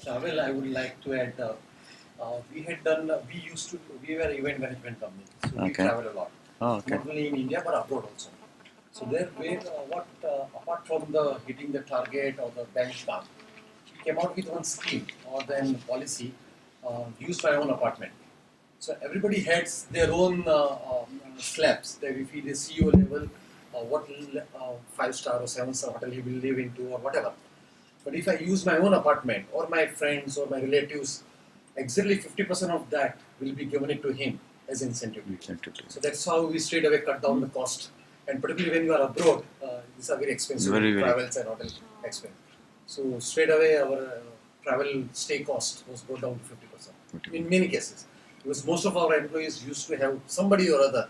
travel, I would like to add. We had done. We were event management company, so we travel a lot. Oh, okay. Not only in India but abroad also. So there, apart from the hitting the target or the benchmark, we came out with one scheme or then policy. Use my own apartment. So everybody has their own slabs. That if it is CEO level, what 5-star or 7-star hotel he will live into or whatever. But if I use my own apartment or my friends or my relatives, exactly 50% of that will be given it to him as incentive. So that's how we straight away cut down the cost. And particularly when you are abroad, these are very expensive travels and hotel expense. So straight away our travel stay cost was brought down to 50% in many cases. Because most of our employees used to have somebody or other.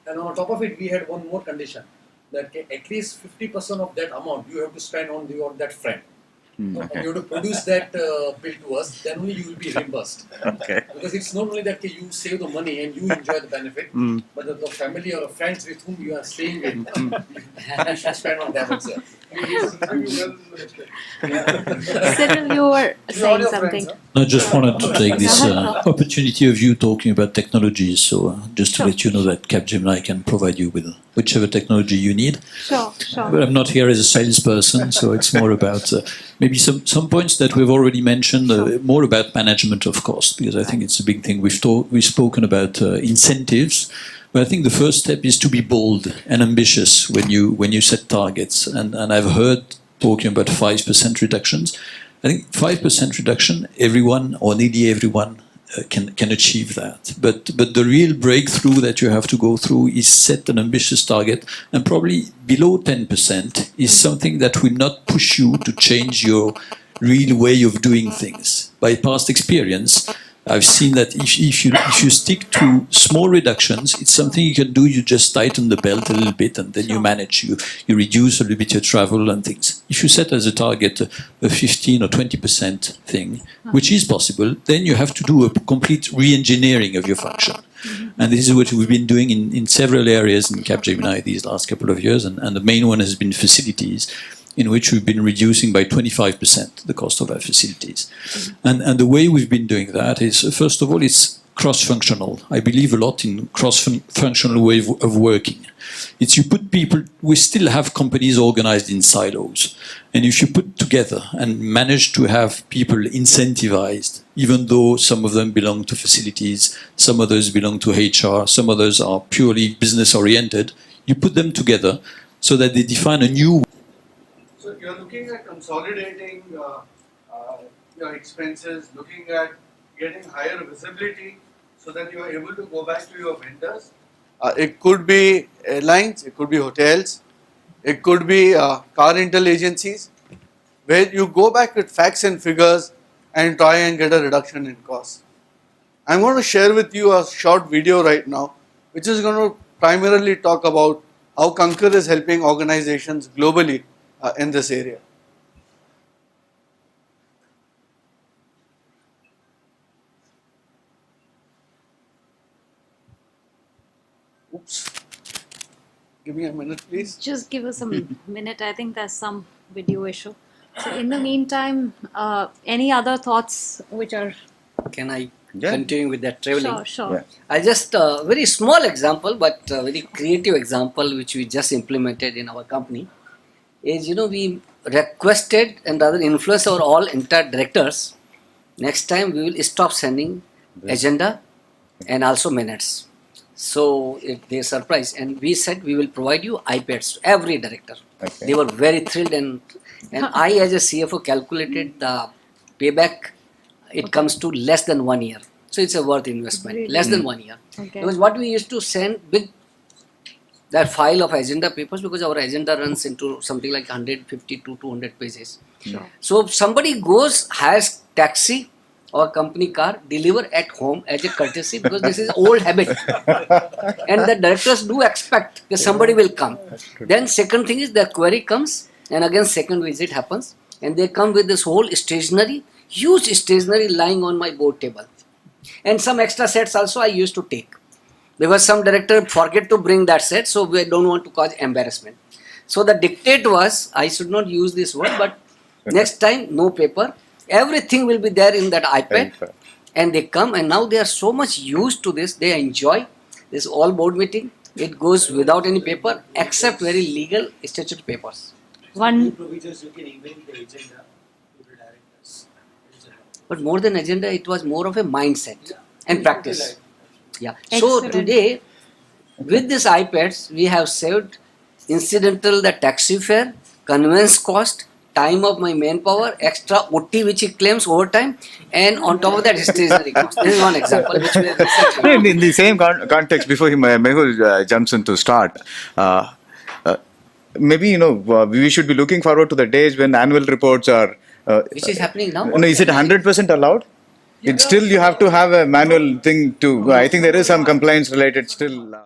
And on top of it, we had one more condition that at least 50% of that amount you have to spend on that friend. And you have to produce that bill to us, then only you will be reimbursed. Okay. Because it's not only that you save the money and you enjoy the benefit, but the family or friends with whom you are staying with, you should spend on them also. Cyril, you were saying something. I just wanted to take this opportunity of you talking about technologies. So just to let you know that Capgemini can provide you with whichever technology you need. Sure. But I'm not here as a salesperson, so it's more about maybe some points that we've already mentioned, more about management of cost, because I think it's a big thing. We've spoken about incentives, but I think the first step is to be bold and ambitious when you set targets. And I've heard talking about 5% reductions. I think 5% reduction, everyone or nearly everyone can achieve that. But the real breakthrough that you have to go through is set an ambitious target, and probably below 10% is something that will not push you to change your real way of doing things. By past experience, I've seen that if you stick to small reductions, it's something you can do. You just tighten the belt a little bit, and then you manage. You reduce a little bit your travel and things. If you set as a target a 15 or 20% thing, which is possible, then you have to do a complete re-engineering of your function. And this is what we've been doing in several areas in Capgemini these last couple of years, and the main one has been facilities, in which we've been reducing by 25% the cost of our facilities. And the way we've been doing that is, first of all, it's cross-functional. I believe a lot in cross-functional way of working. It's you put people, we still have companies organized in silos. And if you put together and manage to have people incentivized, even though some of them belong to facilities, some others belong to HR, some others are purely business-oriented, you put them together so that they define a new. So you're looking at consolidating your expenses, looking at getting higher visibility so that you are able to go back to your vendors. It could be airlines, it could be hotels, it could be car rental agencies, where you go back with facts and figures and try and get a reduction in cost. I'm going to share with you a short video right now, which is going to primarily talk about how Concur is helping organizations globally in this area. Oops. Give me a minute, please. Just give us a minute. I think there's some video issue. So in the meantime, any other thoughts which are... Can I continue with that traveling? Sure. Yeah. I just a very small example, but a very creative example which we just implemented in our company is, we requested and rather influenced our all entire directors. Next time we will stop sending agenda and also minutes. So they surprised, and we said we will provide you iPads to every director. Okay. They were very thrilled, and I as a CFO calculated the payback. It comes to less than 1 year. So it's a worth investment. Really? Less than 1 year. Okay. Because what we used to send big that file of agenda papers, because our agenda runs into something like 150 to 200 pages. Sure. So somebody goes, hires taxi or company car, deliver at home as a courtesy, because this is old habit. And the directors do expect that somebody will come. Then second thing is the query comes, and again second visit happens, and they come with this whole stationery, huge stationery lying on my board table. And some extra sets also I used to take, because some director forget to bring that set, so we don't want to cause embarrassment. So the dictate was, I should not use this word, but next time no paper, Everything will be there in that iPad. And they come, and now they are so much used to this. They enjoy this all board meeting. It goes without any paper except very legal statutory papers. One provisions you can email the agenda to the directors. But more than agenda, it was more of a mindset and practice. Yeah. So Excellent. today, with these iPads, we have saved incidental the taxi fare, conveyance cost, time of my manpower, extra OT which he claims overtime, and on top of that, stationery cost. This is one example which we have recently. In the same context, before Mehul jumps in to start, maybe we should be looking forward to the days when annual reports are. Which is happening now. No, is it 100% allowed? It's still you have to have a manual thing to. I think there is some compliance related still.